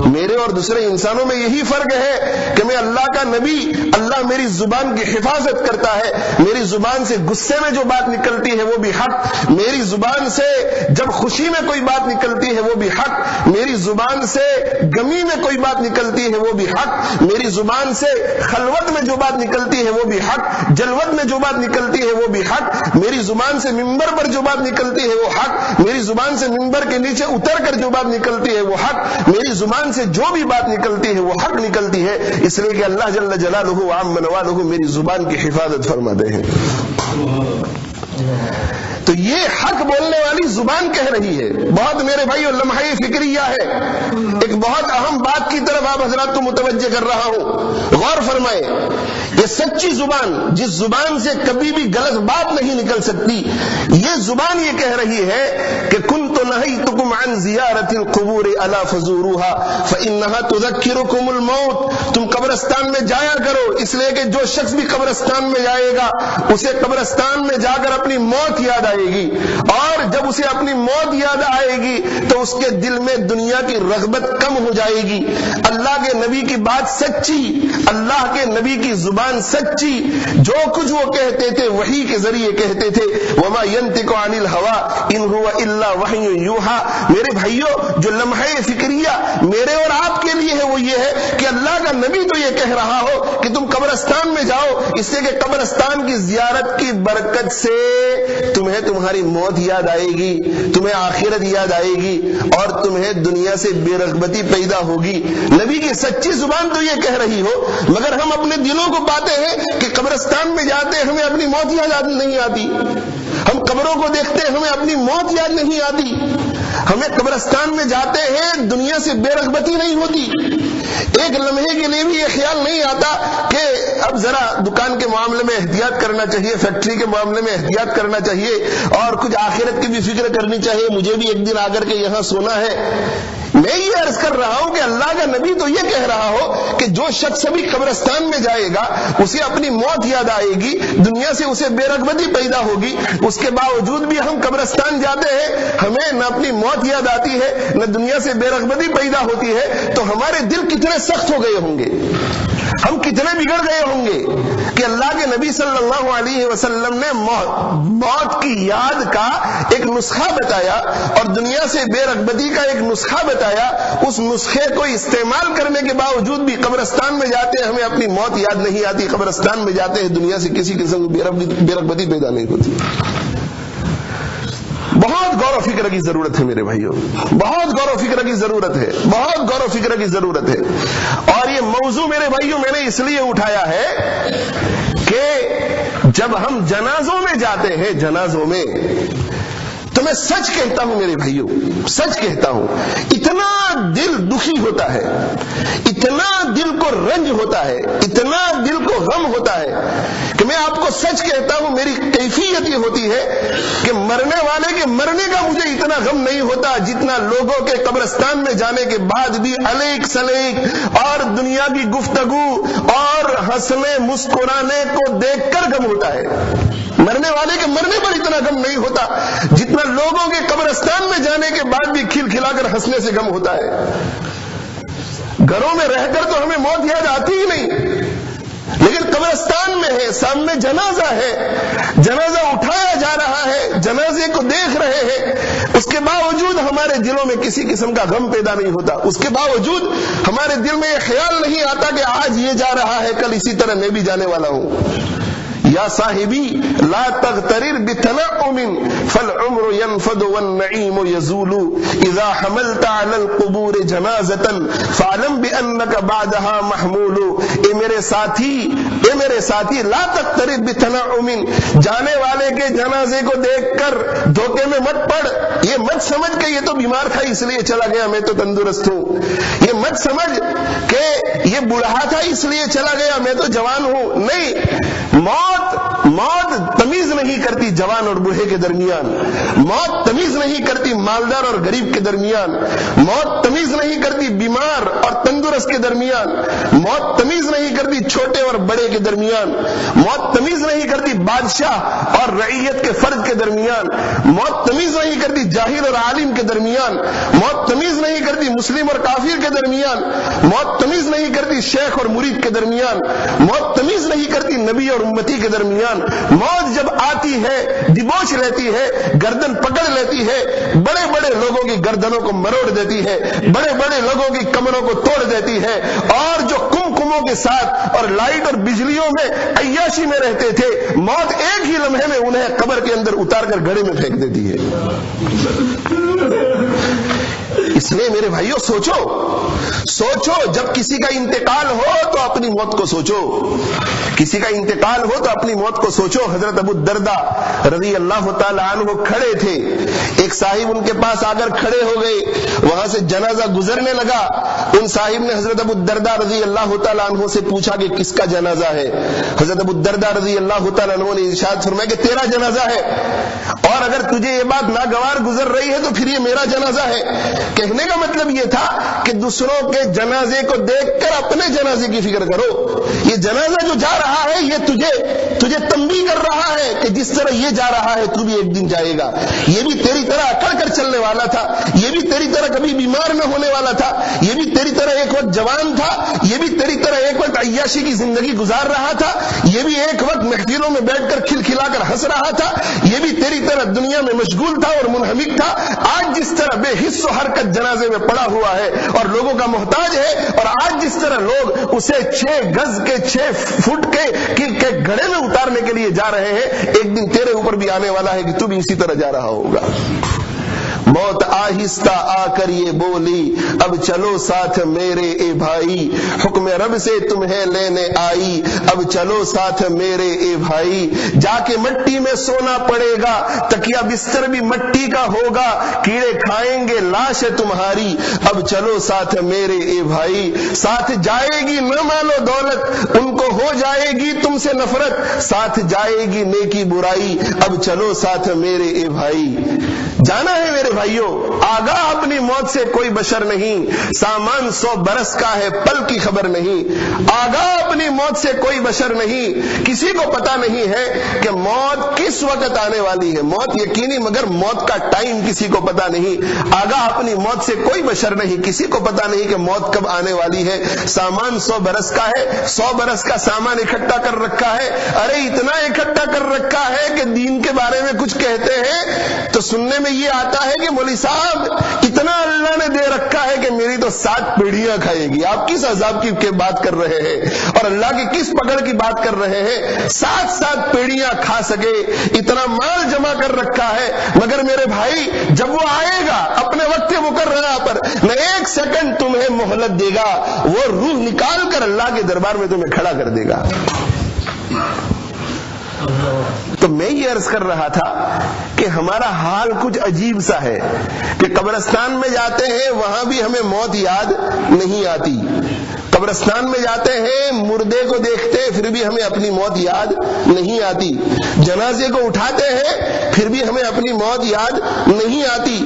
میرے اور دوسرے انسانوں میں یہی فرق ہے کہ میں اللہ کا نبی، اللہ میری زبان کی حفاظت کرتا ہے، میری زبان سے غصے میں جو بات نکلتی ہے وہ بھی حق، میری زبان سے جب خوشی میں کوئی بات نکلتی ہے وہ بھی حق، میری زبان سے غمی میں کوئی بات نکلتی ہے وہ بھی حق، میری زبان سے خلوت میں جو بات نکلتی ہے وہ بھی حق، جلوت میں جو بات نکلتی ہے وہ بھی حق، میری زبان سے منبر پر جو بات نکلتی ہے وہ حق، میری زبان سے منبر کے نیچے اتر کر جو بات نکلتی ہے وہ حق، میری زبان سے جو بھی بات نکلتی ہے وہ حق نکلتی ہے، اس لیے کہ اللہ جل جلالہ وعم نوالہ میری زبان کی حفاظت فرماتے ہیں۔ تو یہ حق بولنے والی زبان کہہ رہی ہے۔ بہت میرے بھائیو لمحہ فکریہ ہے، ایک بہت اہم بات کی طرف آپ حضرات کو متوجہ کر رہا ہوں، غور فرمائیں۔ یہ سچی زبان، جس زبان سے کبھی بھی غلط بات نہیں نکل سکتی، یہ زبان یہ کہہ رہی ہے کہ کنت نہیتکم عن زیارت القبور الا فزوروها فانها تذکرکم الموت، تم قبرستان میں جایا کرو، اس لیے کہ جو شخص بھی قبرستان میں جائے گا اسے قبرستان میں جا کر اپنی موت یاد آئے گی، اور جب اسے اپنی موت یاد آئے گی تو اس کے دل میں دنیا کی رغبت کم ہو جائے گی۔ اللہ کے نبی کی بات سچی، اللہ کے نبی کی زبان سچی، جو کچھ وہ کہتے تھے وحی کے ذریعے کہتے تھے، وما ينطق عن الهوى ان هو الا وحی یوحى۔ میرے بھائیو جو لمحہ فکریہ میرے اور آپ کے لیے ہے وہ یہ ہے کہ اللہ کا نبی تو یہ کہہ رہا ہو کہ تم قبرستان میں جاؤ، اس سے کہ قبرستان کی زیارت کی برکت سے تمہیں تمہاری موت یاد آئے گی، تمہیں آخرت یاد آئے گی، اور تمہیں دنیا سے بے رغبتی پیدا ہوگی۔ نبی کی سچی زبان تو یہ کہہ رہی ہو، مگر ہم اپنے دلوں کو پاتے ہیں کہ قبرستان میں جاتے ہمیں اپنی موت یاد نہیں آتی، ہم قبروں کو دیکھتے ہمیں اپنی موت یاد نہیں آتی، ہمیں قبرستان میں جاتے ہیں دنیا سے بے رغبتی نہیں ہوتی، ایک لمحے کے لیے بھی یہ خیال نہیں آتا کہ اب ذرا دکان کے معاملے میں احتیاط کرنا چاہیے، فیکٹری کے معاملے میں احتیاط کرنا چاہیے، اور کچھ آخرت کی بھی فکر کرنی چاہیے، مجھے بھی ایک دن آ کر کے یہاں سونا ہے۔ میں یہ عرض کر رہا ہوں کہ اللہ کا نبی تو یہ کہہ رہا ہو کہ جو شخص ابھی قبرستان میں جائے گا اسے اپنی موت یاد آئے گی، دنیا سے اسے بے رغبتی پیدا ہوگی، اس کے باوجود بھی ہم قبرستان جاتے ہیں، ہمیں نہ اپنی موت یاد آتی ہے نہ دنیا سے بے رغبتی پیدا ہوتی ہے، تو ہمارے دل کتنے سخت ہو گئے ہوں گے، ہم کتنے بگڑ گئے ہوں گے کہ اللہ کے نبی صلی اللہ علیہ وسلم نے موت کی یاد کا ایک نسخہ بتایا اور دنیا سے بے رغبتی کا ایک نسخہ بتایا، اس نسخے کو استعمال کرنے کے باوجود بھی قبرستان میں جاتے ہیں ہمیں اپنی موت یاد نہیں آتی، قبرستان میں جاتے ہیں دنیا سے کسی قسم کی بے رغبتی پیدا نہیں ہوتی۔ بہت غور و فکر کی ضرورت ہے میرے بھائیوں، بہت غور و فکر کی ضرورت ہے، بہت غور و فکر کی ضرورت ہے۔ اور یہ موضوع میرے بھائیوں میں نے اس لیے اٹھایا ہے کہ جب ہم جنازوں میں جاتے ہیں، جنازوں میں، تو میں سچ کہتا ہوں میرے بھائیوں، سچ کہتا ہوں، اتنا دل دکھی ہوتا ہے، اتنا دل کو رنج ہوتا ہے، اتنا دل کو غم ہوتا ہے کہ میں آپ کو سچ کہتا ہوں میری کیفیت یہ ہوتی ہے کہ مرنے والے کے مرنے کا مجھے اتنا غم نہیں ہوتا جتنا لوگوں کے قبرستان میں جانے کے بعد بھی الیک سلیک اور دنیا کی گفتگو اور ہنسنے مسکرانے کو دیکھ کر غم ہوتا ہے۔ مرنے والے کے مرنے پر اتنا غم نہیں ہوتا جتنا لوگوں کے قبرستان میں جانے کے بعد بھی کھل کھلا کر ہنسنے سے غم ہوتا ہے۔ گھروں میں رہ کر تو ہمیں موت یاد آتی ہی نہیں، لیکن قبرستان میں ہے، سامنے جنازہ ہے، جنازہ اٹھایا جا رہا ہے، جنازے کو دیکھ رہے ہیں، اس کے باوجود ہمارے دلوں میں کسی قسم کا غم پیدا نہیں ہوتا، اس کے باوجود ہمارے دل میں یہ خیال نہیں آتا کہ آج یہ جا رہا ہے کل اسی طرح میں بھی جانے والا ہوں۔ یا صاحبی لا تغترر بتنعم فالعمر ينفد والنعيم يزول اذا حملت على القبور جنازة فاعلم بانك بعدها محمول۔ اے میرے ساتھی لا تغترر بتنعم، جانے والے کے جنازے کو دیکھ کر دھوکے میں مت پڑ، یہ مت سمجھ کہ یہ تو بیمار تھا اس لیے چلا گیا میں تو تندرست ہوں، یہ مت سمجھ کہ یہ بوڑھا تھا اس لیے چلا گیا میں تو جوان ہوں، نہیں، موت تمیز نہیں کرتی جوان اور بوڑھے کے درمیان، موت تمیز نہیں کرتی مالدار اور غریب کے درمیان، موت تمیز نہیں کرتی بیمار اور تندرست برس کے درمیان، موت تمیز نہیں کرتی چھوٹے اور بڑے کے درمیان، موت تمیز نہیں کرتی بادشاہ اور رعیت کے فرد کے درمیان، موت تمیز نہیں کرتی جاہل اور عالم کے درمیان، موت تمیز نہیں کرتی مسلم اور کافر کے درمیان، موت تمیز نہیں کرتی شیخ اور مرید کے درمیان، موت تمیز نہیں کرتی نبی اور امتی کے درمیان۔ موت جب آتی ہے دبوچ لیتی ہے، گردن پکڑ لیتی ہے، بڑے بڑے لوگوں کی گردنوں کو مروڑ دیتی ہے، بڑے بڑے لوگوں کی کمروں کو توڑ دیتی ہے، اور جو کمکموں کے ساتھ اور لائٹ اور بجلیوں میں عیاشی میں رہتے تھے، موت ایک ہی لمحے میں انہیں قبر کے اندر اتار کر گڑھے میں پھینک دیتی ہے۔ اس لیے میرے بھائیوں سوچو جب کسی کا انتقال ہو تو اپنی موت کو سوچو، کسی کا انتقال ہو تو اپنی موت کو سوچو۔ حضرت ابو الدرداء رضی اللہ تعالی عنہ کھڑے تھے، ایک صاحب ان کے پاس آ کر کھڑے ہو گئے، وہاں سے جنازہ گزرنے لگا، ان صاحب نے حضرت ابو الدرداء رضی اللہ تعالی عنہ سے پوچھا کہ کس کا جنازہ ہے؟ حضرت ابو الدرداء رضی اللہ تعالی عنہ نے ارشاد فرمایا کہ تیرا جنازہ ہے، اور اگر تجھے یہ بات ناگوار گزر رہی ہے تو پھر یہ میرا جنازہ ہے۔ کہنے کا مطلب یہ تھا کہ دوسروں کے جنازے کو دیکھ کر اپنے جنازے کی فکر کرو۔ یہ جنازہ جو جا رہا ہے یہ تجھے تنبیہ کر رہا ہے کہ جس طرح یہ جا رہا ہے تو بھی ایک دن جائے گا، یہ بھی تیری طرح اکڑ کر چلنے والا تھا، یہ بھی تیری طرح کبھی بیمار نہ ہونے والا تھا، یہ بھی تیری طرح ایک وقت جوان تھا، یہ بھی تیری طرح ایک وقت عیاشی کی زندگی گزار رہا تھا، یہ بھی ایک وقت محفلوں میں بیٹھ کر کھلکھلا کر ہنس رہا تھا، یہ بھی تیری طرح دنیا میں مشغول تھا اور منہمک تھا۔ آج جس طرح بے حس و حرکت جنازے میں پڑا ہوا ہے اور لوگوں کا محتاج ہے، اور آج جس طرح لوگ اسے 6 گز کے 6 فٹ کے گڑھے میں اتارنے کے لیے جا رہے ہیں، ایک دن تیرے اوپر بھی آنے والا ہے کہ تو بھی اسی طرح جا رہا ہوگا۔ موت آہستہ آ کر یہ بولی، اب چلو ساتھ میرے اے بھائی، حکم رب سے تمہیں لینے آئی، اب چلو ساتھ میرے اے بھائی، جا کے مٹی میں سونا پڑے گا، تکیا بستر بھی مٹی کا ہوگا، کیڑے کھائیں گے لاش تمہاری، اب چلو ساتھ میرے اے بھائی، ساتھ جائے گی نہ مال و دولت، ان کو ہو جائے گی تم سے نفرت، ساتھ جائے گی نیکی برائی، اب چلو ساتھ میرے اے بھائی۔ جانا ہے میرے بھائیوں، آگاہ اپنی موت سے کوئی بشر نہیں، سامان 100 برس کا ہے پل کی خبر نہیں، آگاہ اپنی موت سے کوئی بشر نہیں، کسی کو پتا نہیں ہے کہ موت کس وقت آنے والی ہے، موت یقینی مگر موت کا ٹائم کسی کو پتا نہیں، آگاہ اپنی موت سے کوئی بشر نہیں، کسی کو پتا نہیں کہ موت کب آنے والی ہے۔ سامان 100 برس کا ہے، 100 برس کا سامان اکٹھا کر رکھا ہے، ارے اتنا اکٹھا کر رکھا ہے کہ دین کے بارے میں کچھ کہتے ہیں تو سننے میں یہ آتا ہے کہ مولوی صاحب اتنا اللہ نے دے رکھا ہے کہ میری تو 7 پیڑھیاں کھائے گی۔ آپ کس عذاب کی بات کر رہے ہیں اور اللہ کی کس پکڑ کی بات کر رہے ہیں؟ 7 پیڑھیاں کھا سکے اتنا مال جمع کر رکھا ہے، مگر میرے بھائی جب وہ آئے گا اپنے وقت مقررہ پر نہ 1 سیکنڈ تمہیں مہلت دے گا، وہ روح نکال کر اللہ کے دربار میں تمہیں کھڑا کر دے گا۔ تو میں یہ عرض کر رہا تھا کہ ہمارا حال کچھ عجیب سا ہے کہ قبرستان میں جاتے ہیں وہاں بھی ہمیں موت یاد نہیں آتی، قبرستان میں جاتے ہیں مردے کو دیکھتے پھر بھی ہمیں اپنی موت یاد نہیں آتی، جنازے کو اٹھاتے ہیں پھر بھی ہمیں اپنی موت یاد نہیں آتی،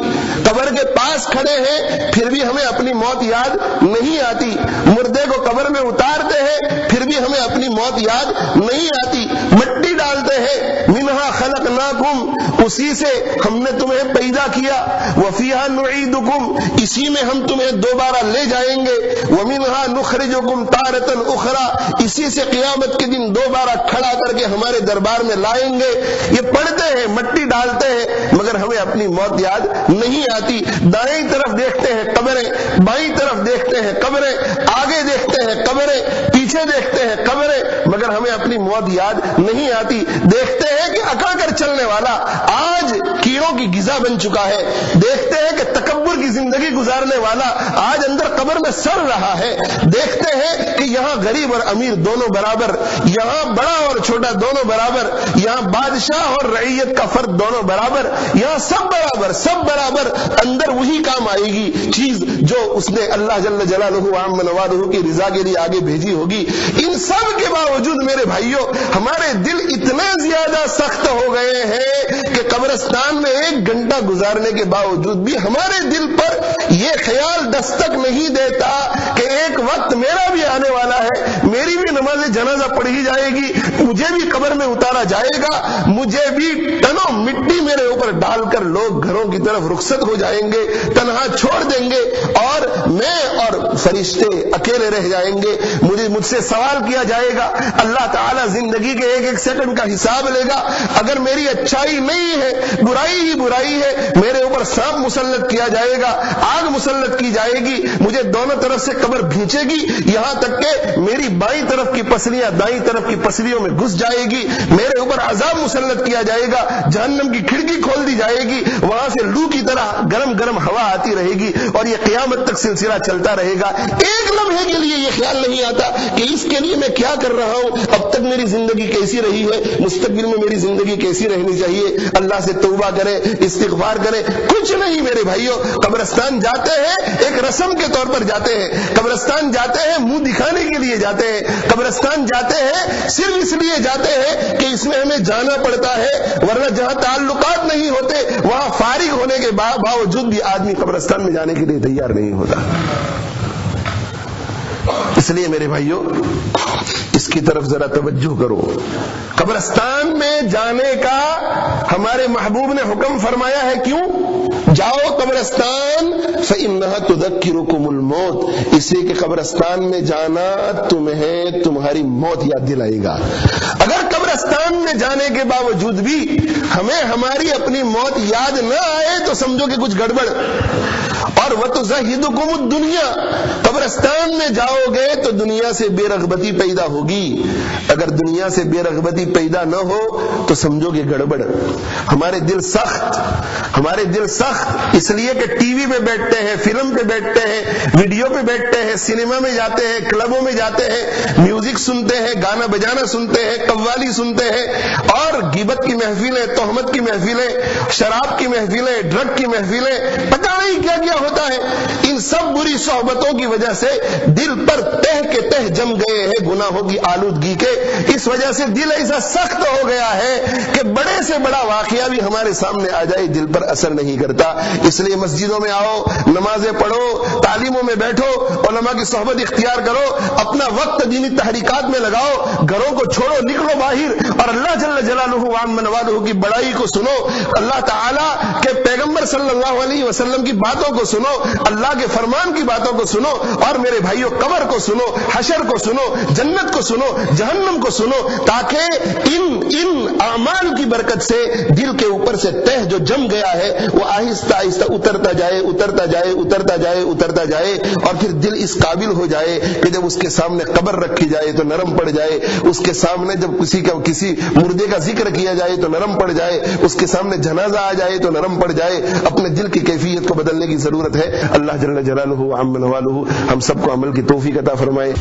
قبر کے پاس کھڑے ہیں پھر بھی ہمیں اپنی موت یاد نہیں آتی، مردے کو قبر میں اتارتے ہیں پھر بھی ہمیں اپنی موت یاد نہیں آتی، مٹی ڈالتے ہیں، منہا خلقناکم، اسی سے ہم نے تمہیں پیدا کیا، وفیہا نعیدکم، اسی میں ہم تمہیں دوبارہ لے جائیں گے، ومنہا نخرجکم تارۃ اخری، اسی سے قیامت کے دن دوبارہ کھڑا کر کے ہمارے دربار میں لائیں گے۔ یہ پڑھتے ہیں، مٹی ڈالتے ہیں، مگر ہمیں اپنی موت یاد نہیں آتی۔ دائیں طرف دیکھتے ہیں قبریں، بائیں طرف دیکھتے ہیں قبریں، آگے دیکھتے ہیں قبریں، پیچھے دیکھتے ہیں قبریں، مگر ہمیں اپنی موت یاد نہیں آتی۔ دیکھتے ہیں کہ اکڑ کر چلنے والا آج کیڑوں کی غذا بن چکا ہے، دیکھتے ہیں کہ تکبر کی زندگی گزارنے والا آج اندر قبر میں سڑ رہا ہے، دیکھتے ہیں کہ یہاں غریب اور امیر دونوں برابر، یہاں بڑا اور چھوٹا دونوں برابر، یہاں بادشاہ اور رعیت کا فرد دونوں برابر، یہاں سب برابر، سب برابر، اندر وہی کام آئے گی چیز جو اس نے اللہ جل جلالہ وعم نوادہ کی رضا کے لیے آگے بھیجی ہوگی۔ ان سب کے باوجود میرے بھائیوں ہمارے دل اتنے زیادہ سخت ہو گئے ہیں کہ قبرستان میں 1 گھنٹہ گزارنے کے باوجود بھی ہمارے دل پر یہ خیال دستک نہیں دیتا کہ ایک وقت آنے والا ہے, میری بھی نماز جنازہ پڑھی جائے گی, مجھے بھی قبر میں اتارا جائے گا, مجھے بھی ٹنوں مٹی میرے اوپر ڈال کر لوگ گھروں کی طرف رخصت ہو جائیں گے, تنہا چھوڑ دیں گے, اور میں اور فرشتے اکیلے رہ جائیں گے. مجھ سے سوال کیا جائے گا, اللہ تعالیٰ زندگی کے ایک ایک سیکنڈ کا حساب لے گا. اگر میری اچھائی نہیں ہے, برائی ہی برائی ہے, میرے اوپر سانپ مسلط کیا جائے گا, آگ مسلط کی جائے گی, مجھے دونوں طرف سے قبر بھینچے گی, یہاں تک کہ میری بائیں طرف کی پسلیاں دائیں طرف کی پسلیوں میں گھس جائے گی, میرے اوپر عذاب مسلط کیا جائے گا, جہنم کی کھڑکی کھول دی جائے گی, وہاں سے لو کی طرح گرم گرم ہوا آتی رہے گی, اور یہ قیامت تک سلسلہ چلتا رہے گا. ایک لمحے کے لیے یہ خیال نہیں آتا کہ اس کے لیے میں کیا کر رہا ہوں, اب تک میری زندگی کیسی رہی ہے, مستقبل میں میری زندگی کیسی رہنی چاہیے. اللہ سے توبہ کرے, استغفار کرے. کچھ نہیں میرے بھائیوں, قبرستان جاتے ہیں ایک رسم کے طور پر جاتے ہیں, قبرستان جاتے ہیں منہ دکھانے کے لیے جاتے ہیں, قبرستان جاتے ہیں صرف اس لیے جاتے ہیں کہ اس میں ہمیں جانا پڑتا ہے, ورنہ جہاں تعلقات نہیں ہوتے وہاں فارغ ہونے کے باوجود بھی آدمی قبرستان میں جانے کے لیے تیار نہیں ہوتا. اس لیے میرے بھائیوں اس کی طرف ذرا توجہ کرو. قبرستان میں جانے کا ہمارے محبوب نے حکم فرمایا ہے. کیوں؟ جاؤ قبرستان فإنها تذکرکم الموت, اس لیے کہ قبرستان میں جانا تمہیں تمہاری موت یاد دلائے گا. اگر قبرستان میں جانے کے باوجود بھی ہمیں ہماری اپنی موت یاد نہ آئے تو سمجھو کہ کچھ گڑبڑ. اور وَتُزَهِدُكُمُ الدُّنْيَا, قبرستان میں جاؤ گے تو دنیا سے بے رغبتی پیدا ہوگی. اگر دنیا سے بے رغبتی پیدا نہ ہو تو سمجھو کہ گڑبڑ. ہمارے دل سخت اس لیے کہ ٹی وی پہ بیٹھتے ہیں, فلم پہ بیٹھتے ہیں, ویڈیو پہ بیٹھتے ہیں, سنیما میں جاتے ہیں, کلبوں میں جاتے ہیں, میوزک سنتے ہیں, گانا بجانا سنتے ہیں, قوالی سنتے ہیں, اور غیبت کی محفلیں, تہمت کی محفلیں, شراب کی محفلیں, ڈرگ کی محفلیں, پتہ نہیں کیا کیا ہوتا ہے. ان سب بری صحبتوں کی وجہ سے دل پر تہ کے تہ جم گئے ہیں گناہوں کی آلودگی کے. اس وجہ سے دل ایسا سخت ہو گیا ہے کہ بڑے سے بڑا واقعہ بھی ہمارے سامنے آ جائے دل پر اثر نہیں کرتا. اس لیے مسجدوں میں آؤ, نمازیں پڑھو, تعلیموں میں بیٹھو, علماء کی صحبت اختیار کرو, اپنا وقت دینی تحریکات میں لگاؤ, گھروں کو چھوڑو, نکلو باہر, اور اللہ جل جلالہ وعظم نوازہ کی بڑائی کو سنو, اللہ تعالیٰ کے پیغمبر صلی اللہ علیہ وسلم کی باتوں کو سنو, اللہ کے فرمان کی باتوں کو سنو, اور میرے بھائیوں قبر کو سنو, حشر کو سنو, جنت کو سنو, جہنم کو سنو, تاکہ ان اعمال کی برکت سے دل کے اوپر سے تہ جو جم گیا ہے وہ آہستہ آہستہ اترتا جائے, اور پھر دل اس قابل ہو جائے کہ جب اس کے سامنے قبر رکھی جائے تو نرم پڑ جائے, اس کے سامنے جب کسی مردے کا ذکر کیا جائے تو نرم پڑ جائے, اس کے سامنے جنازہ آ جائے تو نرم پڑ جائے. اپنے دل کی کیفیت کو بدلنے کی ضرورت ہے. اللہ جل جلالہ عم نوالہ ہم سب کو عمل کی توفیق عطا فرمائے.